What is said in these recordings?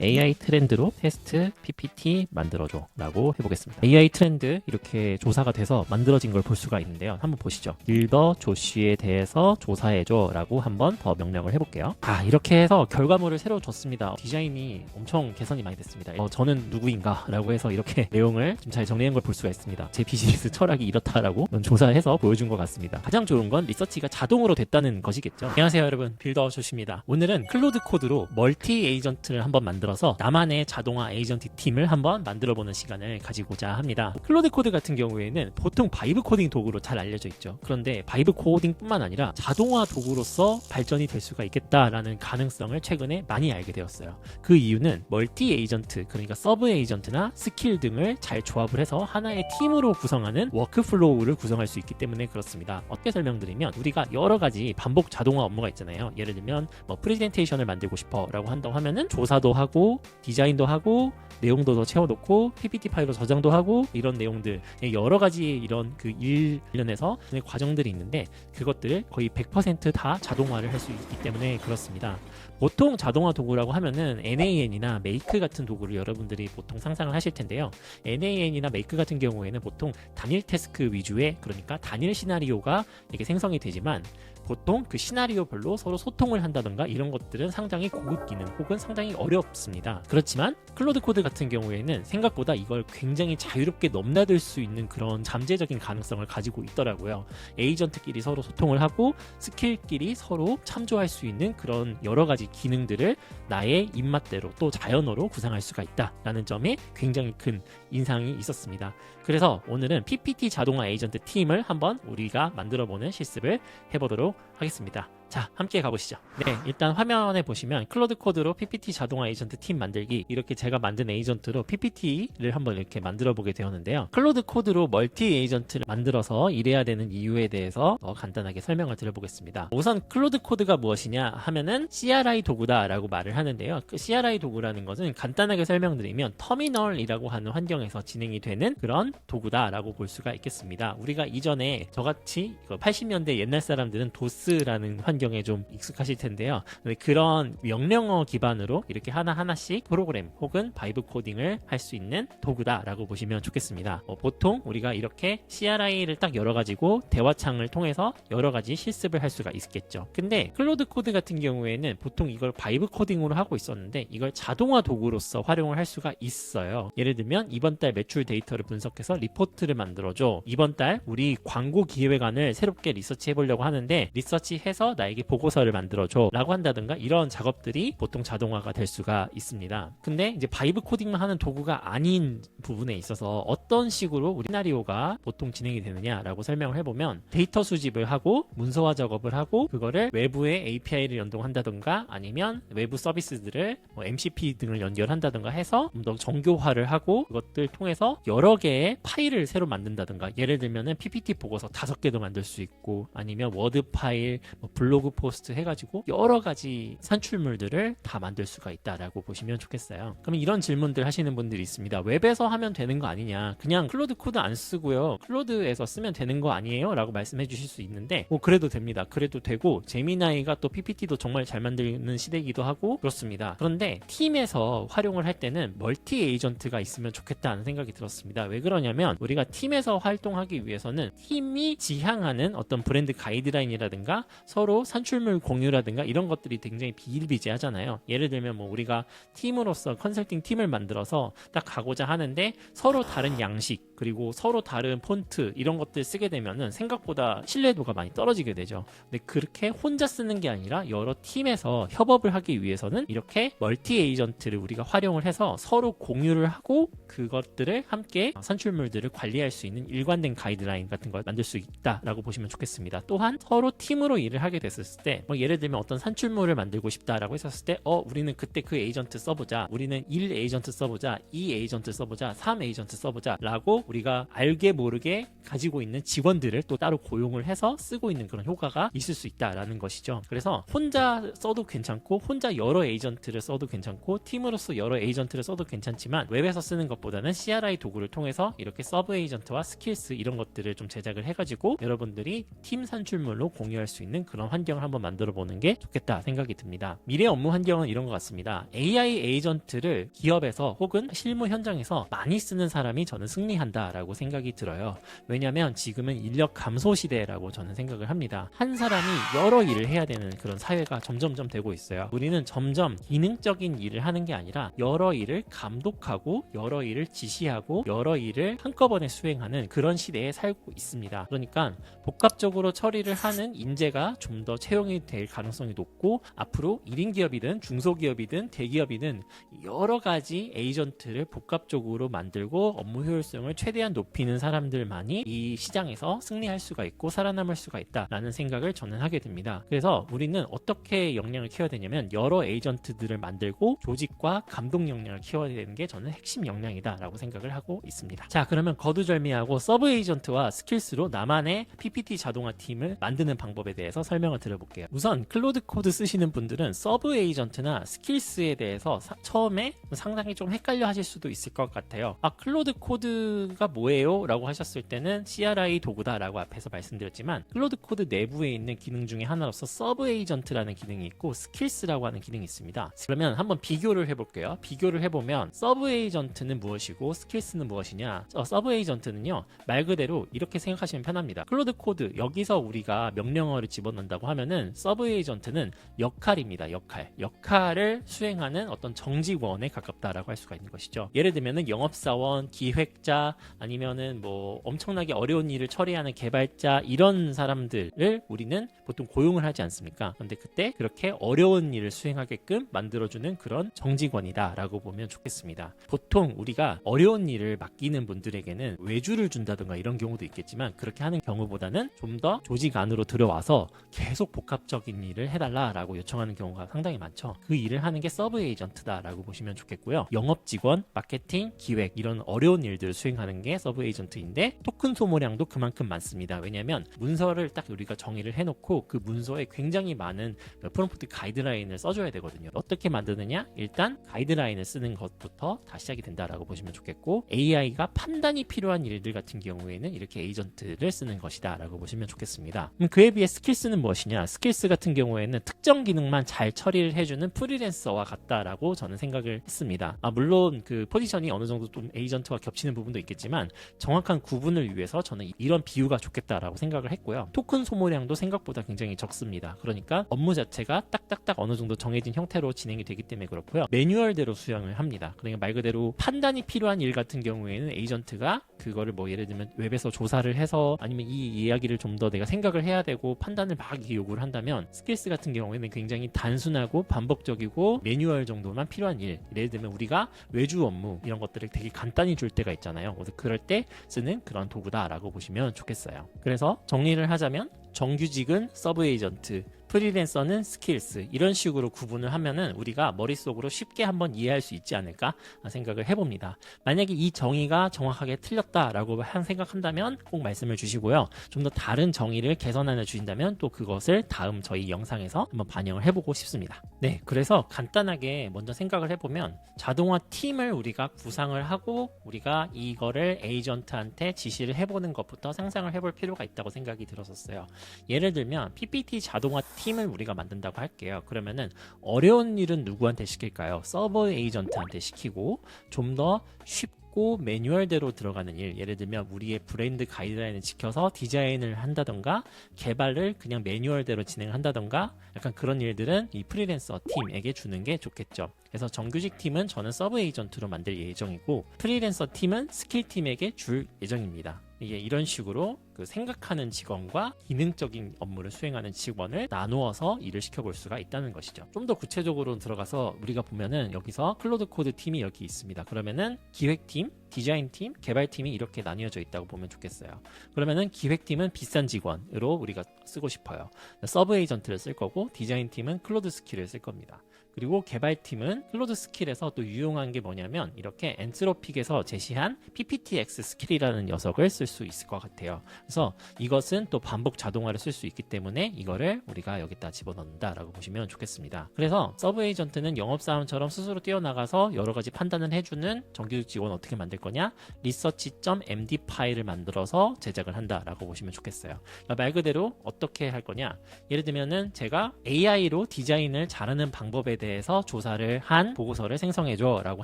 AI 트렌드로 테스트 PPT 만들어줘 라고 해보겠습니다. AI 트렌드 이렇게 조사가 돼서 만들어진 걸 볼 수가 있는데요. 한번 보시죠. 빌더 조쉬에 대해서 조사해줘 라고 한번 더 명령을 해볼게요. 이렇게 해서 결과물을 새로 줬습니다. 디자인이 엄청 개선이 많이 됐습니다. 저는 누구인가 라고 해서 이렇게 내용을 좀 잘 정리한 걸 볼 수가 있습니다. 제 비즈니스 철학이 이렇다라고 조사해서 보여준 것 같습니다. 가장 좋은 건 리서치가 자동으로 됐다는 것이겠죠. 안녕하세요 여러분, 빌더 조쉬입니다. 오늘은 클로드 코드로 멀티 에이전트를 한번 만들어서 나만의 자동화 에이전트 팀을 한번 만들어보는 시간을 가지고자 합니다. 클로드 코드 같은 경우에는 보통 바이브 코딩 도구로 잘 알려져 있죠. 그런데 바이브 코딩 뿐만 아니라 자동화 도구로서 발전이 될 수가 있겠다라는 가능성을 최근에 많이 알게 되었어요. 그 이유는 멀티 에이전트, 그러니까 서브 에이전트나 스킬 등을 잘 조합을 해서 하나의 팀으로 구성하는 워크플로우를 구성할 수 있기 때문에 그렇습니다. 어떻게 설명드리면, 우리가 여러 가지 반복 자동화 업무가 있잖아요. 예를 들면 프레젠테이션을 만들고 싶어 라고 한다고 하면은 조사도 하고 디자인도 하고 내용도 더 채워놓고 PPT 파일로 저장도 하고 이런 내용들, 여러 가지 이런 그 일 관련해서 과정들이 있는데 그것들을 거의 100% 다 자동화를 할 수 있기 때문에 그렇습니다. 보통 자동화 도구라고 하면은 NAN이나 메이크 같은 도구를 여러분들이 보통 상상을 하실 텐데요. NAN이나 메이크 같은 경우에는 보통 단일 태스크 위주의, 그러니까 단일 시나리오가 이렇게 생성이 되지만 보통 그 시나리오별로 서로 소통을 한다던가 이런 것들은 상당히 고급 기능 혹은 상당히 어렵습니다. 그렇지만 클로드 코드 같은 경우에는 생각보다 이걸 굉장히 자유롭게 넘나들 수 있는 그런 잠재적인 가능성을 가지고 있더라고요. 에이전트끼리 서로 소통을 하고 스킬끼리 서로 참조할 수 있는 그런 여러 가지 기능들을 나의 입맛대로 또 자연어로 구상할 수가 있다라는 점에 굉장히 큰 인상이 있었습니다. 그래서 오늘은 PPT 자동화 에이전트 팀을 한번 우리가 만들어보는 실습을 해보도록 하겠습니다. 자, 함께 가보시죠. 네, 일단 화면에 보시면 클로드 코드로 PPT 자동화 에이전트 팀 만들기, 이렇게 제가 만든 에이전트로 PPT를 한번 이렇게 만들어 보게 되었는데요. 클로드 코드로 멀티 에이전트를 만들어서 일해야 되는 이유에 대해서 더 간단하게 설명을 드려보겠습니다. 우선 클로드 코드가 무엇이냐 하면은 CRI 도구다 라고 말을 하는데요. 그 CRI 도구라는 것은 간단하게 설명드리면 터미널이라고 하는 환경에서 진행이 되는 그런 도구다 라고 볼 수가 있겠습니다. 우리가 이전에 저같이 80년대 옛날 사람들은 도스라는 환경에 좀 익숙하실 텐데요. 그런 명령어 기반으로 이렇게 하나하나씩 프로그램 혹은 바이브 코딩을 할 수 있는 도구다라고 보시면 좋겠습니다. 보통 우리가 이렇게 CRI를 딱 열어가지고 대화창을 통해서 여러 가지 실습을 할 수가 있겠죠. 근데 클로드 코드 같은 경우에는 보통 이걸 바이브 코딩으로 하고 있었는데 이걸 자동화 도구로서 활용을 할 수가 있어요. 예를 들면 이번 달 매출 데이터를 분석해서 리포트를 만들어줘. 이번 달 우리 광고 기획안을 새롭게 리서치 해보려고 하는데 리서치해서 나에게 보고서를 만들어줘 라고 한다든가 이런 작업들이 보통 자동화가 될 수가 있습니다. 근데 이제 바이브 코딩만 하는 도구가 아닌 부분에 있어서 어떤 식으로 우리 시나리오가 보통 진행이 되느냐라고 설명을 해보면, 데이터 수집을 하고 문서화 작업을 하고 그거를 외부의 API를 연동한다든가 아니면 외부 서비스들을 MCP 등을 연결한다든가 해서 좀 더 정교화를 하고 그것들 통해서 여러 개의 파일을 새로 만든다든가, 예를 들면은 PPT 보고서 5개도 만들 수 있고 아니면 워드 파일, 블로그 포스트 해가지고 여러 가지 산출물들을 다 만들 수가 있다라고 보시면 좋겠어요. 그러면 이런 질문들 하시는 분들이 있습니다. 웹에서 하면 되는 거 아니냐, 그냥 클로드 코드 안 쓰고요 클로드에서 쓰면 되는 거 아니에요? 라고 말씀해 주실 수 있는데 그래도 됩니다. 그래도 되고 제미나이가 또 PPT도 정말 잘 만드는 시대이기도 하고 그렇습니다. 그런데 팀에서 활용을 할 때는 멀티 에이전트가 있으면 좋겠다는 생각이 들었습니다. 왜 그러냐면 우리가 팀에서 활동하기 위해서는 팀이 지향하는 어떤 브랜드 가이드라인이라든가 서로 산출물 공유라든가 이런 것들이 굉장히 비일비재하잖아요. 예를 들면 우리가 팀으로서 컨설팅 팀을 만들어서 딱 가고자 하는데 서로 다른 양식 그리고 서로 다른 폰트 이런 것들 쓰게 되면은 생각보다 신뢰도가 많이 떨어지게 되죠. 근데 그렇게 혼자 쓰는 게 아니라 여러 팀에서 협업을 하기 위해서는 이렇게 멀티 에이전트를 우리가 활용을 해서 서로 공유를 하고 그것들을 함께 산출물들을 관리할 수 있는 일관된 가이드라인 같은 걸 만들 수 있다라고 보시면 좋겠습니다. 또한 서로 팀으로 일을 하게 됐을 때 예를 들면 어떤 산출물을 만들고 싶다라고 했었을 때 우리는 그때 그 에이전트 써보자, 우리는 1 에이전트 써보자, 2 에이전트 써보자, 3 에이전트 써보자 라고 우리가 알게 모르게 가지고 있는 직원들을 또 따로 고용을 해서 쓰고 있는 그런 효과가 있을 수 있다라는 것이죠. 그래서 혼자 써도 괜찮고 혼자 여러 에이전트를 써도 괜찮고 팀으로서 여러 에이전트를 써도 괜찮지만 웹에서 쓰는 것보다는 CRI 도구를 통해서 이렇게 서브 에이전트와 스킬스 이런 것들을 좀 제작을 해가지고 여러분들이 팀 산출물로 공유할 수 있는 그런 환경 환경을 한번 만들어 보는 게 좋겠다 생각이 듭니다. 미래 업무 환경은 이런 것 같습니다. AI 에이전트를 기업에서 혹은 실무 현장에서 많이 쓰는 사람이 저는 승리한다라고 생각이 들어요. 왜냐하면 지금은 인력 감소 시대라고 저는 생각을 합니다. 한 사람이 여러 일을 해야 되는 그런 사회가 점점점 되고 있어요. 우리는 점점 기능적인 일을 하는 게 아니라 여러 일을 감독하고 여러 일을 지시하고 여러 일을 한꺼번에 수행하는 그런 시대에 살고 있습니다. 그러니까 복합적으로 처리를 하는 인재가 좀 더 채용이 될 가능성이 높고 앞으로 1인 기업이든 중소기업이든 대기업이든 여러 가지 에이전트를 복합적으로 만들고 업무 효율성을 최대한 높이는 사람들만이 이 시장에서 승리할 수가 있고 살아남을 수가 있다라는 생각을 저는 하게 됩니다. 그래서 우리는 어떻게 역량을 키워야 되냐면 여러 에이전트들을 만들고 조직과 감독 역량을 키워야 되는 게 저는 핵심 역량이다라고 생각을 하고 있습니다. 자, 그러면 거두절미하고 서브 에이전트와 스킬스로 나만의 PPT 자동화 팀을 만드는 방법에 대해서 설명을 드려볼게요. 우선 클로드 코드 쓰시는 분들은 서브 에이전트나 스킬스에 대해서 처음에 상당히 좀 헷갈려 하실 수도 있을 것 같아요. 클로드 코드가 뭐예요? 라고 하셨을 때는 CRI 도구다 라고 앞에서 말씀드렸지만 클로드 코드 내부에 있는 기능 중에 하나로서 서브 에이전트라는 기능이 있고 스킬스라고 하는 기능이 있습니다. 그러면 한번 비교를 해볼게요. 비교를 해보면 서브 에이전트는 무엇이고 스킬스는 무엇이냐. 서브 에이전트는요, 말 그대로 이렇게 생각하시면 편합니다. 클로드 코드, 여기서 우리가 명령어를 집어넣는다고 하면은 서브 에이전트는 역할입니다. 역할을 수행하는 어떤 정직원에 가깝다라고 할 수가 있는 것이죠. 예를 들면은 영업사원, 기획자, 아니면은 뭐 엄청나게 어려운 일을 처리하는 개발자, 이런 사람들을 우리는 보통 고용을 하지 않습니까? 그런데 그때 그렇게 어려운 일을 수행하게끔 만들어주는 그런 정직원이다 라고 보면 좋겠습니다. 보통 우리가 어려운 일을 맡기는 분들에게는 외주를 준다든가 이런 경우도 있겠지만, 그렇게 하는 경우보다는 좀 더 조직 안으로 들어와서 계속 복합적인 일을 해달라라고 요청하는 경우가 상당히 많죠. 그 일을 하는 게 서브 에이전트다라고 보시면 좋겠고요. 영업 직원, 마케팅, 기획, 이런 어려운 일들을 수행하는 게 서브 에이전트인데, 토큰 소모량도 그만큼 많습니다. 왜냐하면 문서를 딱 우리가 정의를 해놓고 그 문서에 굉장히 많은 프롬프트 가이드라인을 써줘야 되거든요. 어떻게 만드느냐? 일단 가이드라인을 쓰는 것부터 다 시작이 된다라고 보시면 좋겠고, AI가 판단이 필요한 일들 같은 경우에는 이렇게 에이전트를 쓰는 것이다 라고 보시면 좋겠습니다. 그에 비해 스킬스는 무엇이냐? 스킬스 같은 경우에는 특정 기능만 잘 처리를 해주는 프리랜서와 같다라고 저는 생각을 했습니다. 물론 그 포지션이 어느 정도 좀 에이전트와 겹치는 부분도 있겠지만, 정확한 구분을 위해서 저는 이런 비유가 좋겠다라고 생각을 했고요. 토큰 소모량도 생각보다 굉장히 적습니다. 그러니까 업무 자체가 딱딱딱 어느 정도 정해진 형태로 진행이 되기 때문에 그렇고요. 매뉴얼대로 수행을 합니다. 그러니까 말 그대로 판단이 필요한 일 같은 경우에는 에이전트가 그거를 뭐 예를 들면 웹에서 조사를 해서, 아니면 이 이야기를 좀 더 내가 생각을 해야 되고 판단을 막 요구를 한다면, 스킬스 같은 경우에는 굉장히 단순하고 반복적이고 매뉴얼 정도만 필요한 일, 예를 들면 우리가 외주 업무 이런 것들을 되게 간단히 줄 때가 있잖아요. 그래서 그럴 때 쓰는 그런 도구다라고 보시면 좋겠어요. 그래서 정리를 하자면 정규직은 서브 에이전트, 프리랜서는 스킬스, 이런 식으로 구분을 하면은 우리가 머릿속으로 쉽게 한번 이해할 수 있지 않을까 생각을 해봅니다. 만약에 이 정의가 정확하게 틀렸다라고 생각한다면 꼭 말씀을 주시고요. 좀 더 다른 정의를 개선하여 주신다면 또 그것을 다음 저희 영상에서 한번 반영을 해보고 싶습니다. 네, 그래서 간단하게 먼저 생각을 해보면, 자동화 팀을 우리가 구상을 하고 우리가 이거를 에이전트한테 지시를 해보는 것부터 상상을 해볼 필요가 있다고 생각이 들었었어요. 예를 들면 PPT 자동화 팀을 우리가 만든다고 할게요. 그러면은 어려운 일은 누구한테 시킬까요? 서버 에이전트한테 시키고, 좀 더 쉽고 매뉴얼대로 들어가는 일, 예를 들면 우리의 브랜드 가이드라인을 지켜서 디자인을 한다던가 개발을 그냥 매뉴얼대로 진행을 한다던가, 약간 그런 일들은 이 프리랜서 팀에게 주는 게 좋겠죠. 그래서 정규직 팀은 저는 서브 에이전트로 만들 예정이고, 프리랜서 팀은 스킬 팀에게 줄 예정입니다. 이게 이런 식으로 그 생각하는 직원과 기능적인 업무를 수행하는 직원을 나누어서 일을 시켜볼 수가 있다는 것이죠. 좀 더 구체적으로 들어가서 우리가 보면은 여기서 클로드 코드 팀이 여기 있습니다. 그러면은 기획팀, 디자인팀, 개발팀이 이렇게 나뉘어져 있다고 보면 좋겠어요. 그러면은 기획팀은 비싼 직원으로 우리가 쓰고 싶어요. 서브 에이전트를 쓸 거고, 디자인팀은 클로드 스킬을 쓸 겁니다. 그리고 개발팀은 클로드 스킬에서 또 유용한 게 뭐냐면, 이렇게 엔트로픽에서 제시한 PPTX 스킬이라는 녀석을 쓸 수 있을 것 같아요. 그래서 이것은 또 반복 자동화를 쓸 수 있기 때문에 이거를 우리가 여기다 집어넣는다 라고 보시면 좋겠습니다. 그래서 서브 에이전트는 영업사원처럼 스스로 뛰어나가서 여러 가지 판단을 해주는 정규직 직원을 어떻게 만들 거냐, research.md 파일을 만들어서 제작을 한다 라고 보시면 좋겠어요. 그러니까 말 그대로 어떻게 할 거냐, 예를 들면은 제가 AI로 디자인을 잘하는 방법에 대해서 조사를 한 보고서를 생성해줘 라고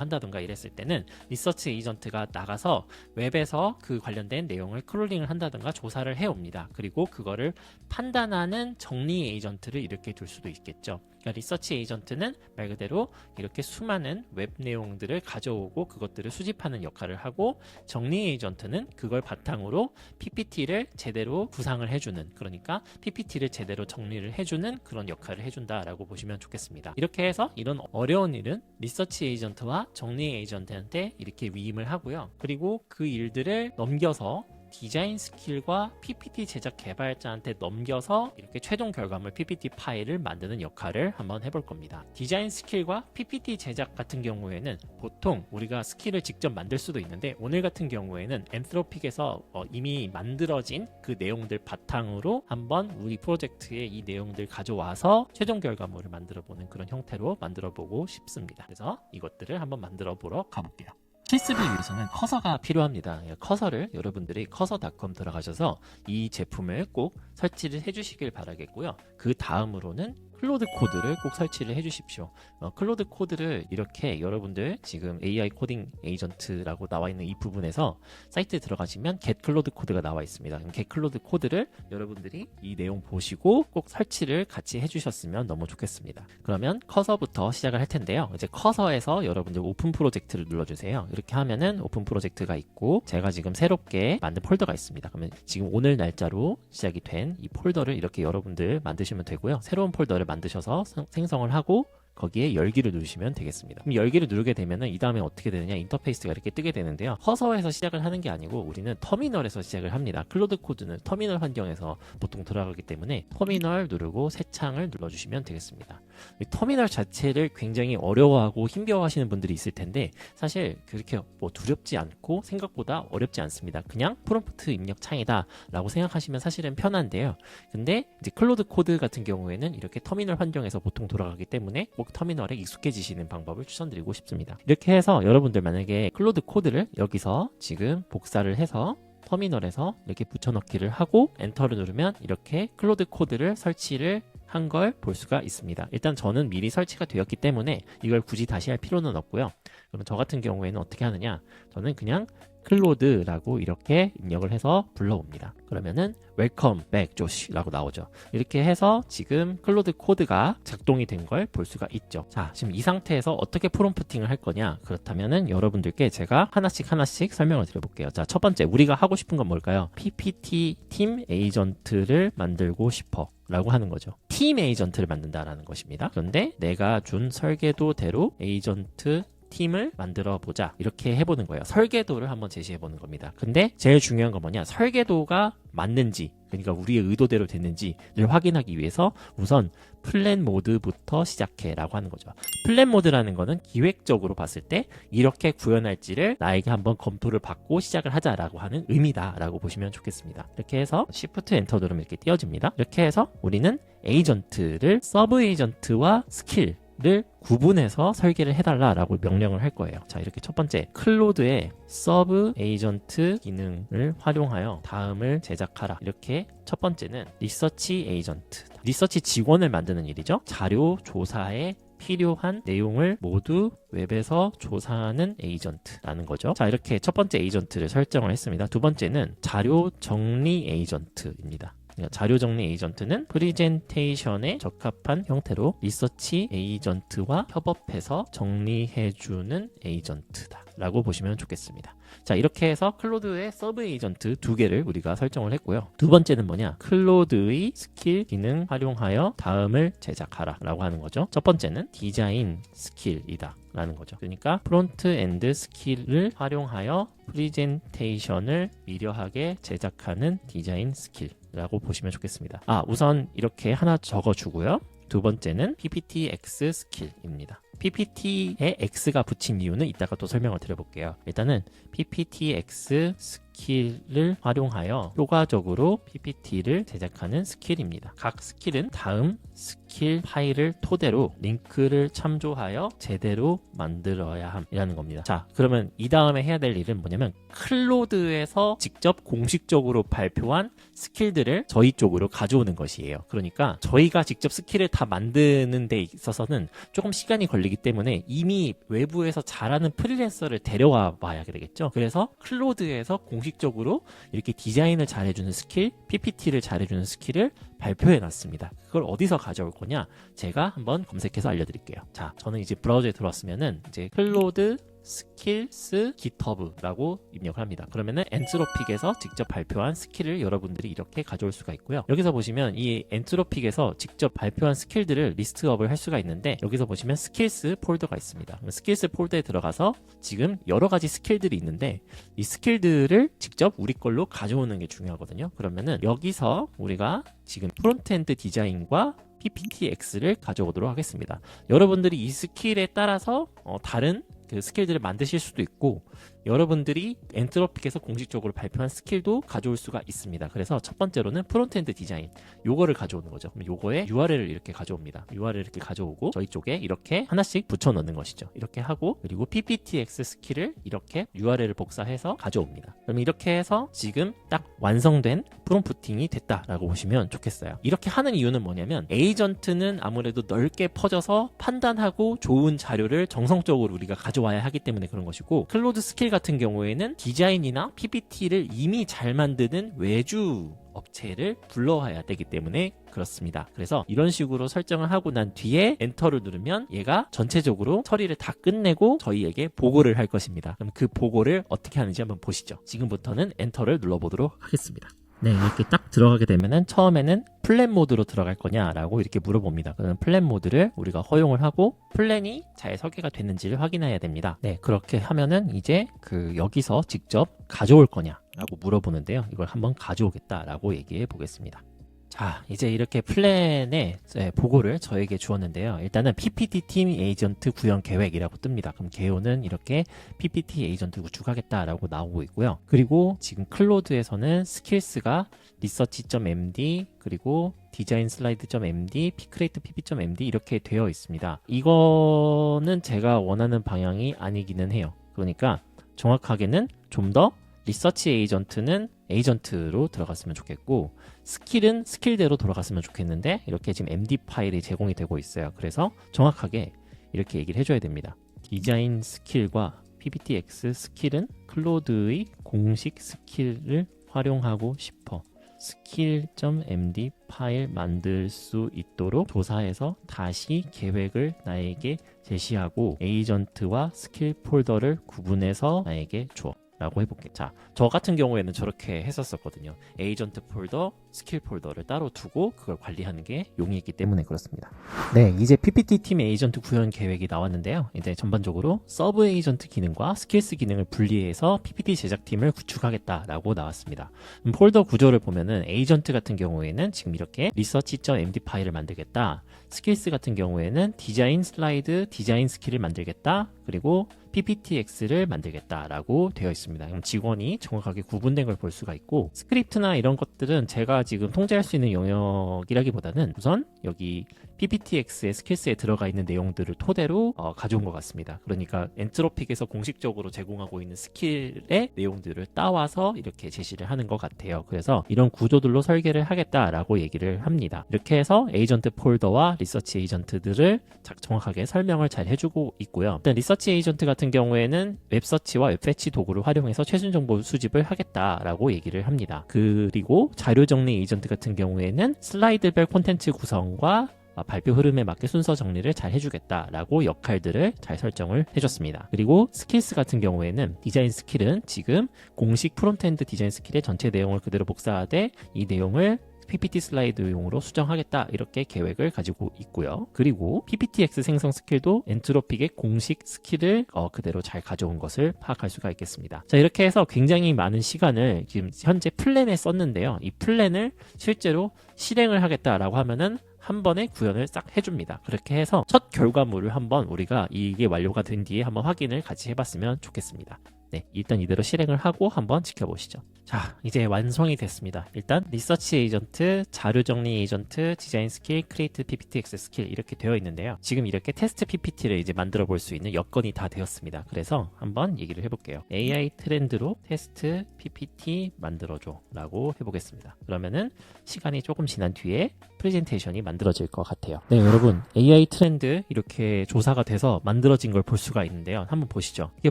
한다던가 이랬을 때는 리서치 에이전트가 나가서 웹에서 그 관련된 내용을 크롤링을 한다던가 조사를 해옵니다. 그리고 그거를 판단하는 정리 에이전트를 이렇게 둘 수도 있겠죠. 그러니까 리서치 에이전트는 말 그대로 이렇게 수많은 웹 내용들을 가져오고 그것들을 수집하는 역할을 하고, 정리 에이전트는 그걸 바탕으로 PPT를 제대로 구상을 해주는, 그러니까 PPT를 제대로 정리를 해주는 그런 역할을 해준다라고 보시면 좋겠습니다. 이렇게 해서 이런 어려운 일은 리서치 에이전트와 정리 에이전트한테 이렇게 위임을 하고요. 그리고 그 일들을 넘겨서 디자인 스킬과 PPT 제작 개발자한테 넘겨서 이렇게 최종 결과물 PPT 파일을 만드는 역할을 한번 해볼 겁니다. 디자인 스킬과 PPT 제작 같은 경우에는 보통 우리가 스킬을 직접 만들 수도 있는데, 오늘 같은 경우에는 엔트로픽에서 이미 만들어진 그 내용들 바탕으로 한번 우리 프로젝트에 이 내용들 가져와서 최종 결과물을 만들어 보는 그런 형태로 만들어 보고 싶습니다. 그래서 이것들을 한번 만들어 보러 가볼게요. 실습을 위해서는 커서가 필요합니다. 커서를 여러분들이 커서닷컴 들어가셔서 이 제품을 꼭 설치를 해주시길 바라겠고요. 그 다음으로는 클로드 코드를 꼭 설치를 해주십시오. 클로드 코드를 이렇게 여러분들 지금 AI 코딩 에이전트라고 나와 있는 이 부분에서 사이트에 들어가시면 get 클로드 코드가 나와 있습니다. get 클로드 코드를 여러분들이 이 내용 보시고 꼭 설치를 같이 해주셨으면 너무 좋겠습니다. 그러면 커서부터 시작을 할 텐데요. 이제 커서에서 여러분들 오픈 프로젝트를 눌러주세요. 이렇게 하면은 오픈 프로젝트가 있고, 제가 지금 새롭게 만든 폴더가 있습니다. 그러면 지금 오늘 날짜로 시작이 된 이 폴더를 이렇게 여러분들 만드시면 되고요. 새로운 폴더를 만드셔서 생성을 하고 거기에 열기를 누르시면 되겠습니다. 그럼 열기를 누르게 되면은 이 다음에 어떻게 되느냐, 인터페이스가 이렇게 뜨게 되는데요. 커서에서 시작을 하는 게 아니고 우리는 터미널에서 시작을 합니다. 클로드 코드는 터미널 환경에서 보통 들어가기 때문에 터미널 누르고 새 창을 눌러주시면 되겠습니다. 이 터미널 자체를 굉장히 어려워하고 힘겨워하시는 분들이 있을 텐데, 사실 그렇게 뭐 두렵지 않고 생각보다 어렵지 않습니다. 그냥 프롬프트 입력 창이다 라고 생각하시면 사실은 편한데요. 근데 이제 클로드 코드 같은 경우에는 이렇게 터미널 환경에서 보통 돌아가기 때문에 꼭 터미널에 익숙해지시는 방법을 추천드리고 싶습니다. 이렇게 해서 여러분들 만약에 클로드 코드를 여기서 지금 복사를 해서 터미널에서 이렇게 붙여넣기를 하고 엔터를 누르면 이렇게 클로드 코드를 설치를 한 걸 볼 수가 있습니다. 일단 저는 미리 설치가 되었기 때문에 이걸 굳이 다시 할 필요는 없고요. 그러면 저 같은 경우에는 어떻게 하느냐, 저는 그냥 클로드라고 이렇게 입력을 해서 불러옵니다. 그러면은 웰컴 백 조시라고 나오죠. 이렇게 해서 지금 클로드 코드가 작동이 된 걸 볼 수가 있죠. 자, 지금 이 상태에서 어떻게 프롬프팅을 할 거냐, 그렇다면은 여러분들께 제가 하나씩 설명을 드려볼게요. 자, 첫 번째 우리가 하고 싶은 건 뭘까요? PPT 팀 에이전트를 만들고 싶어 라고 하는 거죠. 팀 에이전트를 만든다라는 것입니다. 그런데 내가 준 설계도대로 에이전트 팀을 만들어 보자, 이렇게 해보는 거예요. 설계도를 한번 제시해 보는 겁니다. 근데 제일 중요한 건 뭐냐, 설계도가 맞는지, 그러니까 우리의 의도대로 됐는지를 확인하기 위해서 우선 플랜 모드부터 시작해 라고 하는 거죠. 플랜 모드라는 거는 기획적으로 봤을 때 이렇게 구현할지를 나에게 한번 검토를 받고 시작을 하자라고 하는 의미다 라고 보시면 좋겠습니다. 이렇게 해서 Shift 엔터 누르면 이렇게 띄워집니다. 이렇게 해서 우리는 에이전트를 서브 에이전트와 스킬을 구분해서 설계를 해달라라고 명령을 할 거예요. 자, 이렇게 첫 번째 클로드의 서브 에이전트 기능을 활용하여 다음을 제작하라. 이렇게 첫 번째는 리서치 에이전트, 리서치 직원을 만드는 일이죠. 자료 조사에 필요한 내용을 모두 웹에서 조사하는 에이전트라는 거죠. 자, 이렇게 첫 번째 에이전트를 설정을 했습니다. 두 번째는 자료 정리 에이전트입니다. 자료 정리 에이전트는 프리젠테이션에 적합한 형태로 리서치 에이전트와 협업해서 정리해주는 에이전트다 라고 보시면 좋겠습니다. 자, 이렇게 해서 클로드의 서브 에이전트 두 개를 우리가 설정을 했고요. 두 번째는 뭐냐, 클로드의 스킬 기능 활용하여 다음을 제작하라 라고 하는 거죠. 첫 번째는 디자인 스킬이다 라는 거죠. 그러니까 프론트 엔드 스킬을 활용하여 프리젠테이션을 미려하게 제작하는 디자인 스킬 라고 보시면 좋겠습니다. 우선 이렇게 하나 적어주고요. 두 번째는 PPTX 스킬입니다. PPT에 X가 붙인 이유는 이따가 또 설명을 드려볼게요. 일단은 PPTX 스킬 스킬을 활용하여 효과적으로 PPT를 제작하는 스킬입니다. 각 스킬은 다음 스킬 파일을 토대로 링크를 참조하여 제대로 만들어야 함이라는 겁니다. 자, 그러면 이 다음에 해야 될 일은 뭐냐면 클로드에서 직접 공식적으로 발표한 스킬들을 저희 쪽으로 가져오는 것이에요. 그러니까 저희가 직접 스킬을 다 만드는 데 있어서는 조금 시간이 걸리기 때문에 이미 외부에서 잘하는 프리랜서를 데려와 봐야 되겠죠. 그래서 클로드에서 공식적으로 이렇게 디자인을 잘해주는 스킬, PPT를 잘해주는 스킬을 발표해 놨습니다. 그걸 어디서 가져올 거냐? 제가 한번 검색해서 알려드릴게요. 자, 저는 이제 브라우저에 들어왔으면은 이제 클로드 스킬스 GitHub라고 입력을 합니다. 그러면은 엔트로픽에서 직접 발표한 스킬을 여러분들이 이렇게 가져올 수가 있고요. 여기서 보시면 이 엔트로픽에서 직접 발표한 스킬들을 리스트업을 할 수가 있는데 여기서 보시면 스킬스 폴더가 있습니다. 스킬스 폴더에 들어가서 지금 여러 가지 스킬들이 있는데 이 스킬들을 직접 우리 걸로 가져오는 게 중요하거든요. 그러면은 여기서 우리가 지금 프론트엔드 디자인과 PPTX를 가져오도록 하겠습니다. 여러분들이 이 스킬에 따라서 다른 그 스킬들을 만드실 수도 있고 여러분들이 엔트로픽에서 공식적으로 발표한 스킬도 가져올 수가 있습니다. 그래서 첫 번째로는 프론트엔드 디자인 요거를 가져오는 거죠. 그럼 요거에 URL을 이렇게 가져옵니다. URL을 이렇게 가져오고 저희 쪽에 이렇게 하나씩 붙여 넣는 것이죠. 이렇게 하고 그리고 PPTX 스킬을 이렇게 URL을 복사해서 가져옵니다. 그럼 이렇게 해서 지금 딱 완성된 프롬프팅이 됐다라고 보시면 좋겠어요. 이렇게 하는 이유는 뭐냐면 에이전트는 아무래도 넓게 퍼져서 판단하고 좋은 자료를 정성적으로 우리가 가져와야 하기 때문에 그런 것이고 클로드 스킬 같은 경우에는 디자인이나 PPT를 이미 잘 만드는 외주 업체를 불러와야 되기 때문에 그렇습니다. 그래서 이런 식으로 설정을 하고 난 뒤에 엔터를 누르면 얘가 전체적으로 처리를 다 끝내고 저희에게 보고를 할 것입니다. 그럼 그 보고를 어떻게 하는지 한번 보시죠. 지금부터는 엔터를 눌러보도록 하겠습니다. 네, 이렇게 딱 들어가게 되면은 처음에는 플랜 모드로 들어갈 거냐라고 이렇게 물어봅니다. 그러면 플랜 모드를 우리가 허용을 하고 플랜이 잘 설계가 됐는지를 확인해야 됩니다. 네, 그렇게 하면은 이제 여기서 직접 가져올 거냐라고 물어보는데요. 이걸 한번 가져오겠다라고 얘기해 보겠습니다. 자, 이제 이렇게 플랜의 보고를 저에게 주었는데요. 일단은 PPT 팀 에이전트 구현 계획이라고 뜹니다. 그럼 개요는 이렇게 PPT 에이전트 구축하겠다라고 나오고 있고요. 그리고 지금 클로드에서는 스킬스가 research.md 그리고 디자인 슬라이드.md, pcreate pp.md 이렇게 되어 있습니다. 이거는 제가 원하는 방향이 아니기는 해요. 그러니까 정확하게는 좀 더 리서치 에이전트는 에이전트로 들어갔으면 좋겠고 스킬은 스킬대로 돌아갔으면 좋겠는데 이렇게 지금 MD 파일이 제공이 되고 있어요. 그래서 정확하게 이렇게 얘기를 해줘야 됩니다. 디자인 스킬과 PPTX 스킬은 클로드의 공식 스킬을 활용하고 싶어. 스킬.md 파일 만들 수 있도록 조사해서 다시 계획을 나에게 제시하고 에이전트와 스킬 폴더를 구분해서 나에게 줘. 라고 해볼게요. 자, 저 같은 경우에는 저렇게 했었거든요. 에이전트 폴더, 스킬 폴더를 따로 두고 그걸 관리하는 게 용이 있기 때문에 그렇습니다. 네, 이제 PPT 팀 에이전트 구현 계획이 나왔는데요. 이제 전반적으로 서브 에이전트 기능과 스킬스 기능을 분리해서 PPT 제작팀을 구축하겠다라고 나왔습니다. 폴더 구조를 보면은 에이전트 같은 경우에는 지금 이렇게 research.md 파일을 만들겠다. 스킬스 같은 경우에는 디자인 슬라이드, 디자인 스킬을 만들겠다. 그리고 PPTX를 만들겠다라고 되어 있습니다. 그럼 직원이 정확하게 구분된 걸 볼 수가 있고 스크립트나 이런 것들은 제가 지금 통제할 수 있는 영역이라기보다는 우선 여기 PPTX의 스킬스에 들어가 있는 내용들을 토대로 가져온 것 같습니다. 그러니까 엔트로픽에서 공식적으로 제공하고 있는 스킬의 내용들을 따와서 이렇게 제시를 하는 것 같아요. 그래서 이런 구조들로 설계를 하겠다라고 얘기를 합니다. 이렇게 해서 에이전트 폴더와 리서치 에이전트들을 정확하게 설명을 잘 해주고 있고요. 일단 리서치 에이전트 같은 경우에는 웹서치와 웹패치 도구를 활용해서 최신 정보 수집을 하겠다라고 얘기를 합니다. 그리고 자료 정리 에이전트 같은 경우에는 슬라이드별 콘텐츠 구성과 발표 흐름에 맞게 순서 정리를 잘 해주겠다라고 역할들을 잘 설정을 해줬습니다. 그리고 스킬스 같은 경우에는 디자인 스킬은 지금 공식 프론트엔드 디자인 스킬의 전체 내용을 그대로 복사하되 이 내용을 PPT 슬라이드용으로 수정하겠다 이렇게 계획을 가지고 있고요. 그리고 PPTX 생성 스킬도 엔트로픽의 공식 스킬을 그대로 잘 가져온 것을 파악할 수가 있겠습니다. 자, 이렇게 해서 굉장히 많은 시간을 지금 현재 플랜에 썼는데요. 이 플랜을 실제로 실행을 하겠다라고 하면은 한 번에 구현을 싹 해줍니다. 그렇게 해서 첫 결과물을 한번 우리가 이게 완료가 된 뒤에 한번 확인을 같이 해봤으면 좋겠습니다. 네, 일단 이대로 실행을 하고 한번 지켜보시죠. 자, 이제 완성이 됐습니다. 일단 리서치 에이전트, 자료 정리 에이전트, 디자인 스킬, 크리에이트 PPT X 스킬 이렇게 되어 있는데요. 지금 이렇게 테스트 PPT를 이제 만들어 볼 수 있는 여건이 다 되었습니다. 그래서 한번 얘기를 해볼게요. AI 트렌드로 테스트 PPT 만들어줘 라고 해보겠습니다. 그러면은 시간이 조금 지난 뒤에 프레젠테이션이 만들어질 것 같아요. 네, 여러분 AI 트렌드 이렇게 조사가 돼서 만들어진 걸 볼 수가 있는데요. 한번 보시죠. 이게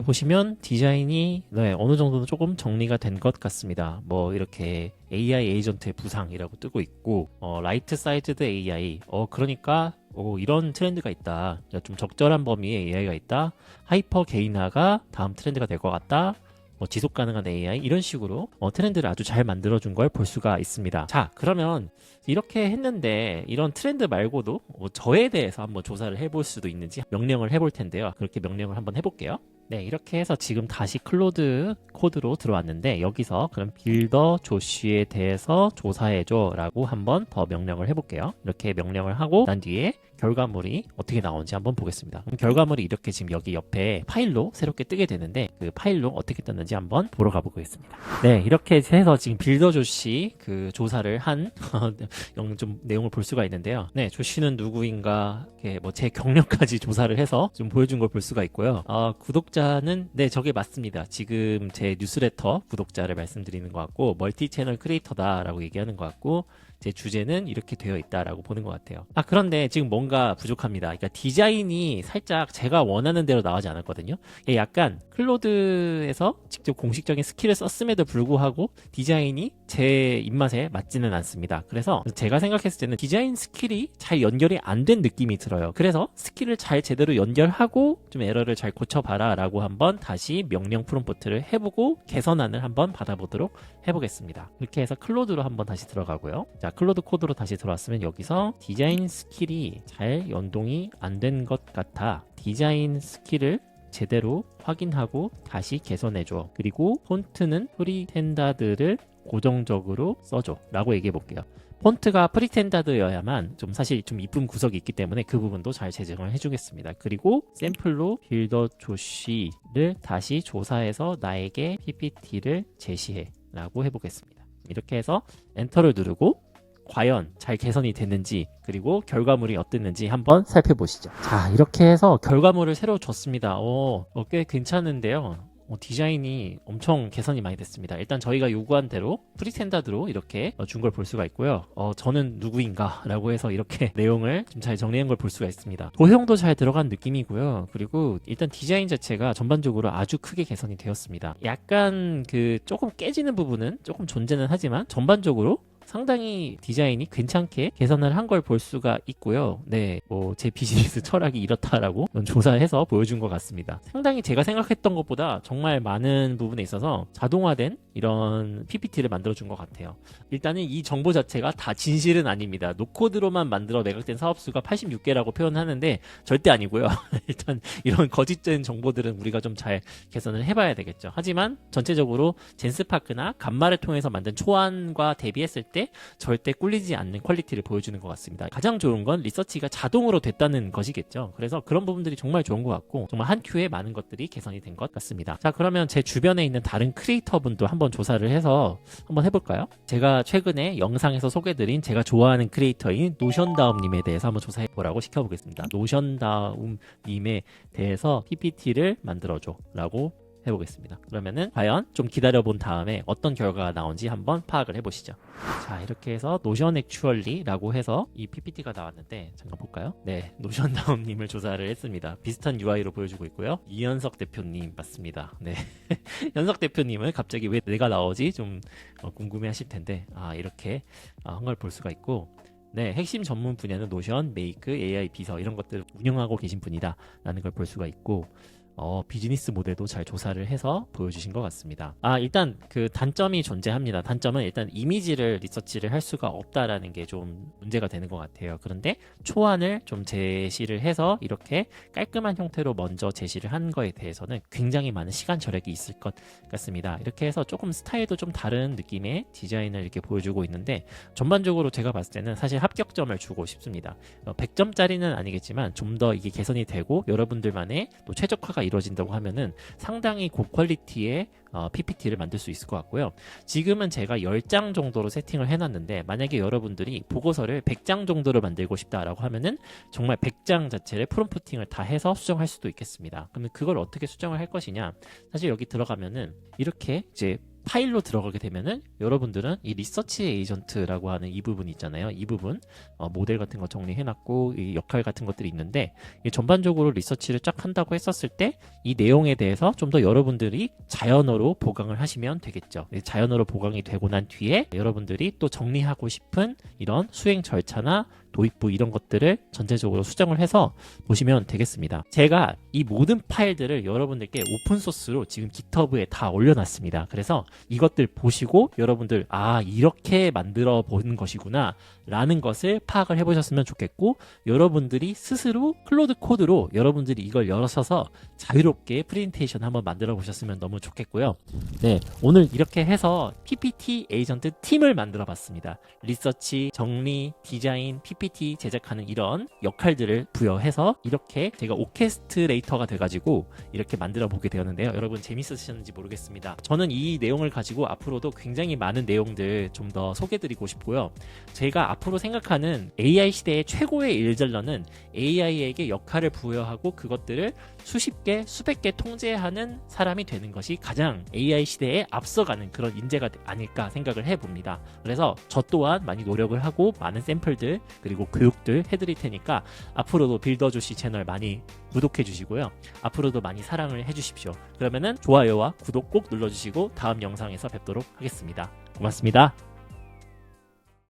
보시면 디자인이 어느 정도 조금 정리가 된 것 같습니다. 뭐 이렇게 AI 에이전트의 부상이라고 뜨고 있고 라이트 사이즈드 AI 그러니까 이런 트렌드가 있다. 좀 적절한 범위의 AI가 있다. 하이퍼 개인화가 다음 트렌드가 될 것 같다. 지속 가능한 AI 이런 식으로 트렌드를 아주 잘 만들어준 걸 볼 수가 있습니다. 자, 그러면 이렇게 했는데 이런 트렌드 말고도 저에 대해서 한번 조사를 해볼 수도 있는지 명령을 해볼 텐데요. 그렇게 명령을 한번 해볼게요. 네, 이렇게 해서 지금 다시 클로드 코드로 들어왔는데 여기서 그럼 빌더 조쉬에 대해서 조사해줘 라고 한번 더 명령을 해볼게요. 이렇게 명령을 하고 난 뒤에 결과물이 어떻게 나오는지 한번 보겠습니다. 그럼 결과물이 이렇게 지금 여기 옆에 파일로 새롭게 뜨게 되는데 그 파일로 어떻게 떴는지 한번 보러 가보겠습니다. 네, 이렇게 해서 지금 빌더 조쉬 그 조사를 한 좀 내용을 볼 수가 있는데요. 네, 조쉬는 누구인가 이렇게 제 경력까지 조사를 해서 좀 보여준 걸 볼 수가 있고요. 구독자는 네, 저게 맞습니다. 지금 제 뉴스레터 구독자를 말씀드리는 것 같고 멀티 채널 크리에이터다라고 얘기하는 것 같고 제 주제는 이렇게 되어 있다라고 보는 것 같아요. 그런데 지금 뭔가 부족합니다. 그러니까 디자인이 살짝 제가 원하는 대로 나오지 않았거든요. 약간 클로드에서 직접 공식적인 스킬을 썼음에도 불구하고 디자인이 제 입맛에 맞지는 않습니다. 그래서 제가 생각했을 때는 디자인 스킬이 잘 연결이 안 된 느낌이 들어요. 그래서 스킬을 잘 제대로 연결하고 좀 에러를 잘 고쳐봐라 라고 한번 다시 명령 프롬프트를 해보고 개선안을 한번 받아보도록 해보겠습니다. 이렇게 해서 클로드로 한번 다시 들어가고요. 자, 클로드 코드로 다시 들어왔으면 여기서 디자인 스킬이 잘 연동이 안 된 것 같아. 디자인 스킬을 제대로 확인하고 다시 개선해줘. 그리고 폰트는 프리텐다드를 고정적으로 써줘 라고 얘기해 볼게요. 폰트가 프리텐다드여야만 좀 사실 좀 이쁜 구석이 있기 때문에 그 부분도 잘 제정을 해주겠습니다. 그리고 샘플로 빌더 조쉬를 다시 조사해서 나에게 PPT를 제시해 라고 해보겠습니다. 이렇게 해서 엔터를 누르고 과연 잘 개선이 됐는지 그리고 결과물이 어땠는지 한번 살펴보시죠. 자, 이렇게 해서 결과물을 새로 줬습니다. 꽤 괜찮은데요. 디자인이 엄청 개선이 많이 됐습니다. 일단 저희가 요구한 대로 프리스탠다드로 이렇게 준 걸 볼 수가 있고요. 저는 누구인가 라고 해서 이렇게 내용을 좀 잘 정리한 걸 볼 수가 있습니다. 도형도 잘 들어간 느낌이고요. 그리고 일단 디자인 자체가 전반적으로 아주 크게 개선이 되었습니다. 약간 조금 깨지는 부분은 조금 존재는 하지만 전반적으로 상당히 디자인이 괜찮게 개선을 한 걸 볼 수가 있고요. 네, 제 비즈니스 철학이 이렇다라고 조사해서 보여준 것 같습니다. 상당히 제가 생각했던 것보다 정말 많은 부분에 있어서 자동화된 이런 PPT를 만들어준 것 같아요. 일단은 이 정보 자체가 다 진실은 아닙니다. 노코드로만 만들어 매각된 사업수가 86개라고 표현하는데 절대 아니고요. 일단 이런 거짓된 정보들은 우리가 좀 잘 개선을 해봐야 되겠죠. 하지만 전체적으로 젠스파크나 감마를 통해서 만든 초안과 대비했을 때 절대 꿀리지 않는 퀄리티를 보여주는 것 같습니다. 가장 좋은 건 리서치가 자동으로 됐다는 것이겠죠. 그래서 그런 부분들이 정말 좋은 것 같고 정말 한 큐에 많은 것들이 개선이 된 것 같습니다. 자, 그러면 제 주변에 있는 다른 크리에이터 분도 한번 조사를 해서 한번 해볼까요? 제가 최근에 영상에서 소개드린 제가 좋아하는 크리에이터인 노션다움님에 대해서 한번 조사해보라고 시켜보겠습니다. 노션다움님에 대해서 PPT를 만들어줘 라고 해보겠습니다. 그러면은 과연 좀 기다려본 다음에 어떤 결과가 나온지 한번 파악을 해보시죠. 자, 이렇게 해서 노션 액추얼리라고 해서 이 PPT가 나왔는데 잠깐 볼까요? 네, 노션다움님을 조사를 했습니다. 비슷한 UI로 보여주고 있고요. 이현석 대표님 맞습니다. 네, 현석 대표님은 갑자기 왜 내가 나오지 좀 궁금해하실 텐데 이렇게 한 걸 볼 수가 있고. 네, 핵심 전문 분야는 노션, 메이크, AI 비서 이런 것들을 운영하고 계신 분이다 라는 걸 볼 수가 있고 비즈니스 모델도 잘 조사를 해서 보여주신 것 같습니다. 일단 단점이 존재합니다. 단점은 일단 이미지를 리서치를 할 수가 없다라는 게 좀 문제가 되는 것 같아요. 그런데 초안을 좀 제시를 해서 이렇게 깔끔한 형태로 먼저 제시를 한 거에 대해서는 굉장히 많은 시간 절약이 있을 것 같습니다. 이렇게 해서 조금 스타일도 좀 다른 느낌의 디자인을 이렇게 보여주고 있는데 전반적으로 제가 봤을 때는 사실 합격점을 주고 싶습니다. 100점짜리는 아니겠지만 좀 더 이게 개선이 되고 여러분들만의 또 최적화가 이루어진다고 하면은 상당히 고퀄리티의 PPT를 만들 수 있을 것 같고요. 지금은 제가 10장 정도로 세팅을 해놨는데 만약에 여러분들이 보고서를 100장 정도로 만들고 싶다라고 하면은 정말 100장 자체를 프롬프팅을 다 해서 수정할 수도 있겠습니다. 그러면 그걸 어떻게 수정을 할 것이냐, 사실 여기 들어가면은 이렇게 이제 파일로 들어가게 되면은 여러분들은 이 리서치 에이전트라고 하는 이 부분 있잖아요. 이 부분 모델 같은 거 정리해놨고 이 역할 같은 것들이 있는데, 전반적으로 리서치를 쫙 한다고 했었을 때 이 내용에 대해서 좀 더 여러분들이 자연어로 보강을 하시면 되겠죠. 자연어로 보강이 되고 난 뒤에 여러분들이 또 정리하고 싶은 이런 수행 절차나 도입부 이런 것들을 전체적으로 수정을 해서 보시면 되겠습니다. 제가 이 모든 파일들을 여러분들께 오픈소스로 지금 깃허브에 다 올려놨습니다. 그래서 이것들 보시고 여러분들 이렇게 만들어 보는 것이구나 라는 것을 파악을 해보셨으면 좋겠고, 여러분들이 스스로 클로드 코드로 여러분들이 이걸 열어서 자유롭게 프레젠테이션 한번 만들어 보셨으면 너무 좋겠고요. 네, 오늘 이렇게 해서 PPT 에이전트 팀을 만들어 봤습니다. 리서치, 정리, 디자인, PPT 제작하는 이런 역할들을 부여해서 이렇게 제가 오케스트레이터가 돼가지고 이렇게 만들어 보게 되었는데요. 여러분 재밌으셨는지 모르겠습니다. 저는 이 내용을 가지고 앞으로도 굉장히 많은 내용들 좀 더 소개드리고 싶고요. 제가 앞으로 생각하는 AI 시대의 최고의 일전러는 AI에게 역할을 부여하고 그것들을 수십 개, 수백 개 통제하는 사람이 되는 것이 가장 AI 시대에 앞서가는 그런 인재가 아닐까 생각을 해봅니다. 그래서 저 또한 많이 노력을 하고 많은 샘플들 그리고 교육들 해드릴 테니까 앞으로도 빌더조시 채널 많이 구독해 주시고요. 앞으로도 많이 사랑을 해주십시오. 그러면은 좋아요와 구독 꼭 눌러주시고 다음 영상에서 뵙도록 하겠습니다. 고맙습니다.